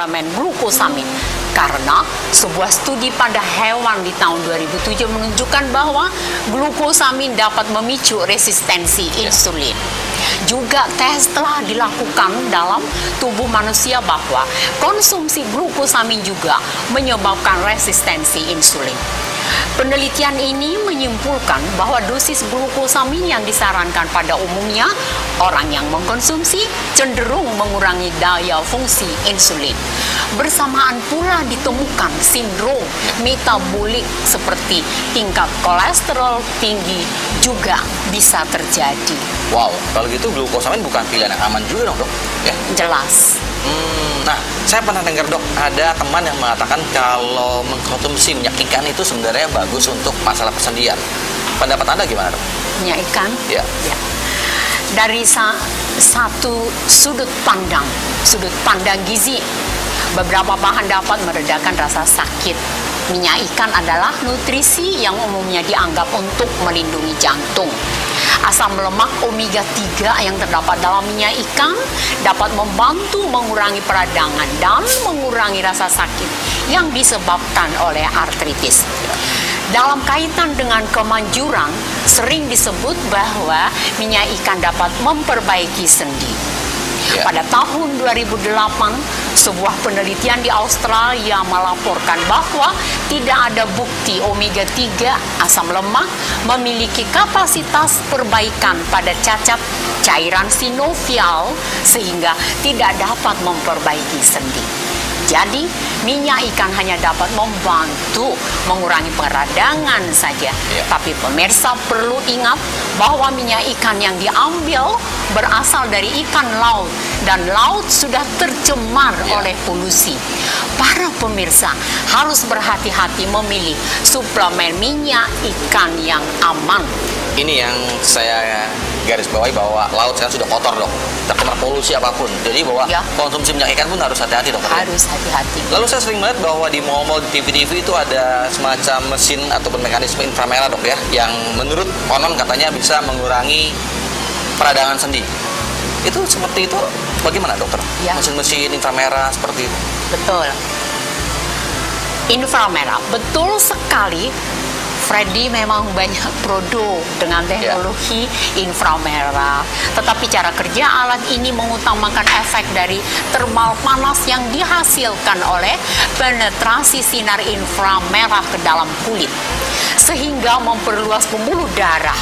suplemen glukosamin. Karena sebuah studi pada hewan di tahun 2007 menunjukkan bahwa glukosamin dapat memicu resistensi insulin. Juga tes telah dilakukan dalam tubuh manusia bahwa konsumsi glukosamin juga menyebabkan resistensi insulin. Penelitian ini menyimpulkan bahwa dosis glukosamin yang disarankan pada umumnya orang yang mengkonsumsi cenderung mengurangi daya fungsi insulin. Bersamaan pula ditemukan sindrom metabolik seperti tingkat kolesterol tinggi juga bisa terjadi. Wow, kalau gitu glukosamin bukan pilihan yang aman juga dong, Dok? Ya? Jelas. Nah, saya pernah dengar, Dok, ada teman yang mengatakan kalau mengkonsumsi minyak ikan itu sebenarnya bagus untuk masalah persendian. Pendapat Anda gimana, Dok? Minyak ikan? Ya. Dari satu sudut pandang gizi, beberapa bahan dapat meredakan rasa sakit. Minyak ikan adalah nutrisi yang umumnya dianggap untuk melindungi jantung. Asam lemak omega 3 yang terdapat dalam minyak ikan dapat membantu mengurangi peradangan dan mengurangi rasa sakit yang disebabkan oleh artritis. Dalam kaitan dengan kemanjuran, sering disebut bahwa minyak ikan dapat memperbaiki sendi. Pada tahun 2008, sebuah penelitian di Australia melaporkan bahwa tidak ada bukti omega 3 asam lemak memiliki kapasitas perbaikan pada cacat cairan sinovial sehingga tidak dapat memperbaiki sendi. Jadi, minyak ikan hanya dapat membantu mengurangi peradangan saja. Tapi pemirsa perlu ingat bahwa minyak ikan yang diambil berasal dari ikan laut dan laut sudah tercemar oleh polusi. Para pemirsa harus berhati-hati memilih suplemen minyak ikan yang aman. Ini yang saya garis bawahi bahwa laut sekarang sudah kotor, Dok, terkena polusi apapun. Jadi bahwa konsumsi minyak ikan pun harus hati-hati, Dok. Harus hati-hati. Lalu saya sering melihat bahwa di mall-mall, di TV-TV itu ada semacam mesin ataupun mekanisme inframerah, Dok, ya, yang menurut konon katanya bisa mengurangi peradangan sendi. Itu seperti itu bagaimana, Dokter? Mesin-mesin inframerah seperti itu. Betul. Inframerah, betul sekali. Freddy memang banyak produk dengan teknologi inframerah. Tetapi cara kerja alat ini mengutamakan efek dari termal panas yang dihasilkan oleh penetrasi sinar inframerah ke dalam kulit, sehingga memperluas pembuluh darah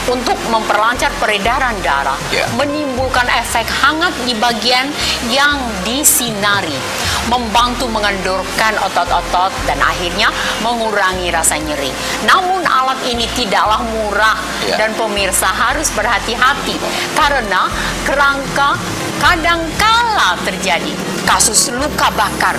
untuk memperlancar peredaran darah, menimbulkan efek hangat di bagian yang disinari, membantu mengendorkan otot-otot dan akhirnya mengurangi rasa nyeri. Namun alat ini tidaklah murah dan pemirsa harus berhati-hati karena kerangka kadangkala terjadi kasus luka bakar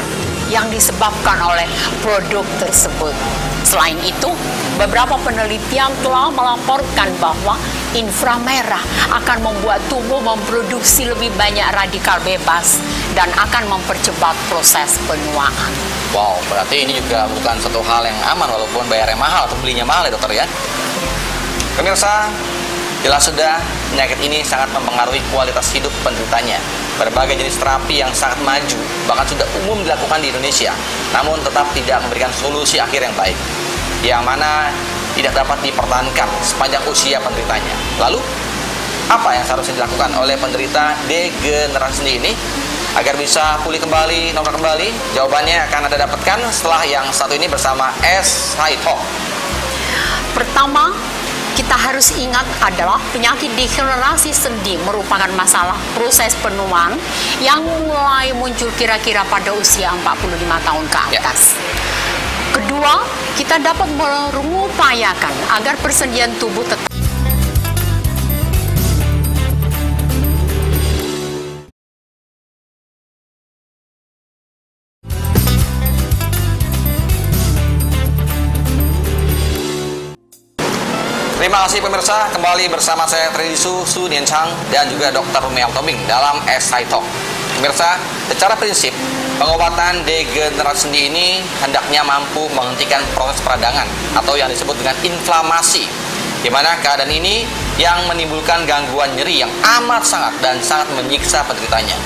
yang disebabkan oleh produk tersebut. Selain itu, beberapa penelitian telah melaporkan bahwa inframerah akan membuat tubuh memproduksi lebih banyak radikal bebas dan akan mempercepat proses penuaan. Wow, berarti ini juga bukan satu hal yang aman walaupun bayarnya mahal atau belinya mahal ya, Dokter, ya. Pemirsa, jelas sudah penyakit ini sangat mempengaruhi kualitas hidup penderitanya. Berbagai jenis terapi yang sangat maju bahkan sudah umum dilakukan di Indonesia, namun tetap tidak memberikan solusi akhir yang baik, yang mana tidak dapat dipertahankan sepanjang usia penderitanya. Lalu, apa yang seharusnya dilakukan oleh penderita degenerasi sendi ini agar bisa pulih kembali, normal kembali? Jawabannya akan Anda dapatkan setelah yang satu ini bersama S-High Talk. Pertama, kita harus ingat adalah penyakit degenerasi sendi merupakan masalah proses penuaan yang mulai muncul kira-kira pada usia 45 tahun ke atas. Kedua, kita dapat mengupayakan agar persendian tubuh tetap Terima kasih pemirsa, kembali bersama saya Tridisu Su Nian Chang dan juga Dr. Rumiam Toming dalam S-High Talk. Pemirsa, secara prinsip pengobatan degenerasi sendi ini hendaknya mampu menghentikan proses peradangan atau yang disebut dengan inflamasi, di mana keadaan ini yang menimbulkan gangguan nyeri yang amat sangat dan sangat menyiksa penderitanya.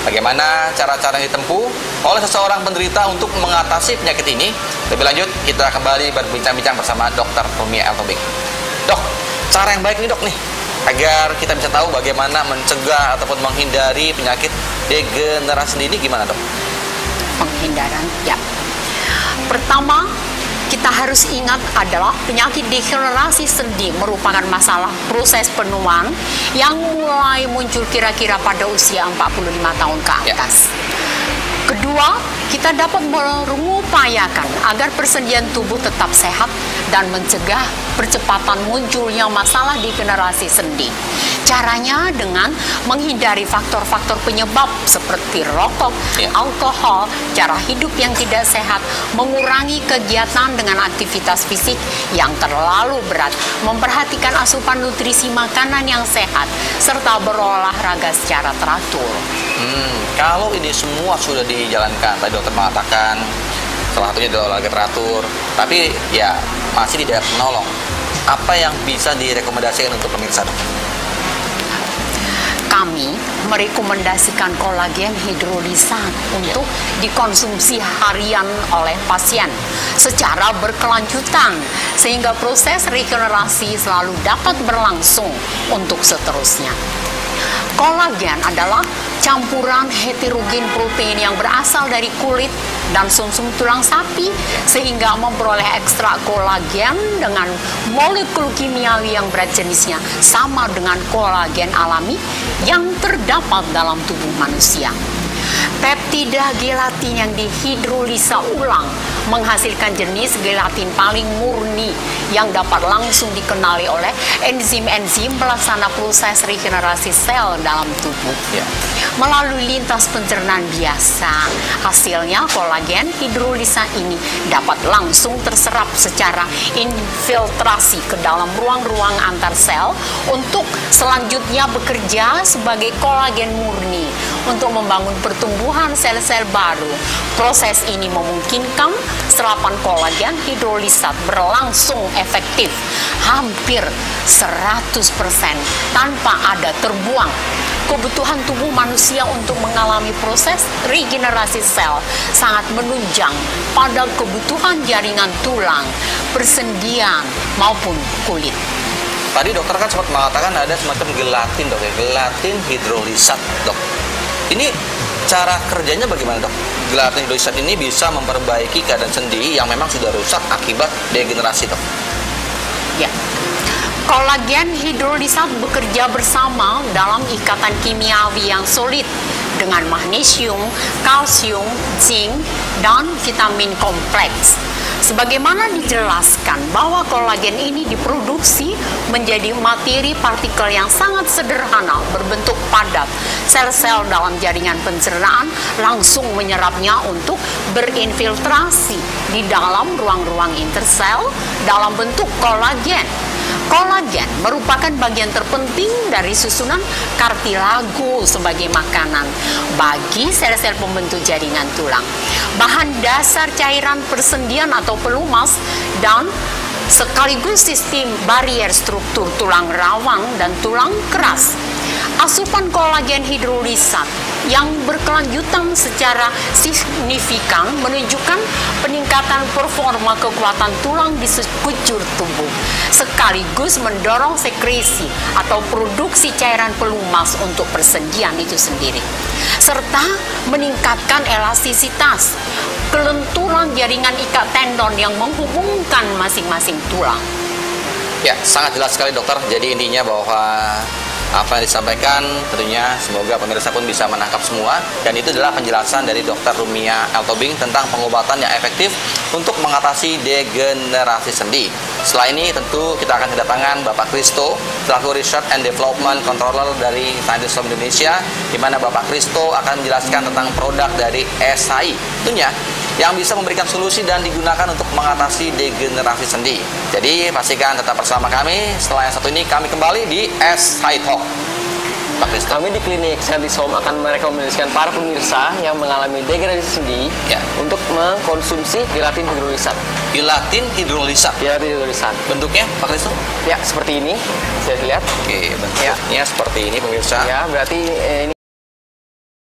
Bagaimana cara-cara yang ditempuh oleh seseorang penderita untuk mengatasi penyakit ini? Lebih lanjut, kita kembali berbincang-bincang bersama Dr. Rumia L. Tobing. Dok, cara yang baik nih dok nih, agar kita bisa tahu bagaimana mencegah ataupun menghindari penyakit degenerasi sendi ini gimana dok? Penghindaran, ya. Pertama, kita harus ingat adalah penyakit degenerasi sendi merupakan masalah proses penuaan yang mulai muncul kira-kira pada usia 45 tahun ke atas. Kedua, kita dapat mengupayakan agar persendian tubuh tetap sehat dan mencegah percepatan munculnya masalah degenerasi sendi. Caranya dengan menghindari faktor-faktor penyebab seperti rokok, alkohol, cara hidup yang tidak sehat, mengurangi kegiatan dengan aktivitas fisik yang terlalu berat, memperhatikan asupan nutrisi makanan yang sehat, serta berolahraga secara teratur. Kalau ini semua sudah dijalankan, tadi dokter mengatakan salah satunya adalah olahraga teratur, tapi ya masih tidak menolong. Apa yang bisa direkomendasikan untuk pemirsa dok? Kami merekomendasikan kolagen hidrolisat untuk dikonsumsi harian oleh pasien secara berkelanjutan sehingga proses regenerasi selalu dapat berlangsung untuk seterusnya. Kolagen adalah campuran heterogen protein yang berasal dari kulit dan sumsum tulang sapi sehingga memperoleh ekstrak kolagen dengan molekul kimiawi yang berat jenisnya sama dengan kolagen alami yang terdapat dalam tubuh manusia. Peptida gelatin yang dihidrolisa ulang menghasilkan jenis gelatin paling murni yang dapat langsung dikenali oleh enzim-enzim pelaksana proses regenerasi sel dalam tubuh. Melalui lintas pencernaan biasa, hasilnya kolagen hidrolisa ini dapat langsung terserap secara infiltrasi ke dalam ruang-ruang antar sel untuk selanjutnya bekerja sebagai kolagen murni untuk membangun pertumbuhan sel-sel baru. Proses ini memungkinkan serapan kolagen hidrolisat berlangsung efektif hampir 100% tanpa ada terbuang. Kebutuhan tubuh manusia untuk mengalami proses regenerasi sel sangat menunjang pada kebutuhan jaringan tulang, persendian maupun kulit. Tadi dokter kan sempat mengatakan ada semacam gelatin dok ya, gelatin hidrolisat dok. Ini cara kerjanya bagaimana dok? Gelatin hidrolisat ini bisa memperbaiki keadaan sendi yang memang sudah rusak akibat degenerasi dok. Ya, kolagen hidrolisat bekerja bersama dalam ikatan kimiawi yang solid dengan magnesium, kalsium, zinc, dan vitamin kompleks. Sebagaimana dijelaskan bahwa kolagen ini diproduksi menjadi materi partikel yang sangat sederhana berbentuk padat. Sel-sel dalam jaringan pencernaan langsung menyerapnya untuk berinfiltrasi di dalam ruang-ruang intersel dalam bentuk kolagen. Kolagen merupakan bagian terpenting dari susunan kartilago sebagai makanan bagi sel-sel pembentuk jaringan tulang. Bahan dasar cairan persendian atau pelumas dan sekaligus sistem barier struktur tulang rawan dan tulang keras. Asupan kolagen hidrolisat yang berkelanjutan secara signifikan menunjukkan peningkatan performa kekuatan tulang di sekujur tubuh, sekaligus mendorong sekresi atau produksi cairan pelumas untuk persendian itu sendiri, serta meningkatkan elastisitas, kelenturan jaringan ikat tendon yang menghubungkan masing-masing tulang. Ya, sangat jelas sekali dokter. Jadi intinya bahwa apa yang disampaikan tentunya semoga pemirsa pun bisa menangkap semua, dan itu adalah penjelasan dari Dr. Rumia L. Tobing tentang pengobatan yang efektif untuk mengatasi degenerasi sendi. Setelah ini tentu kita akan kedatangan Bapak Kristo selaku Research and Development Controller dari Scientist Home Indonesia, di mana Bapak Kristo akan menjelaskan tentang produk dari SHI tentunya yang bisa memberikan solusi dan digunakan untuk mengatasi degenerasi sendi. Jadi pastikan tetap bersama kami. Setelah yang satu ini kami kembali di SHI Talk. Kami di klinik Scientist Home akan merekomendasikan para pemirsa yang mengalami degenerasi sendi untuk mengkonsumsi gelatin hidrolisat. Gelatin hidrolisat. Gelatin hidrolisat. Bentuknya Pak Kristo? Ya, seperti ini. Bisa dilihat. Oke, bentuknya seperti ini pemirsa. Ya, berarti ini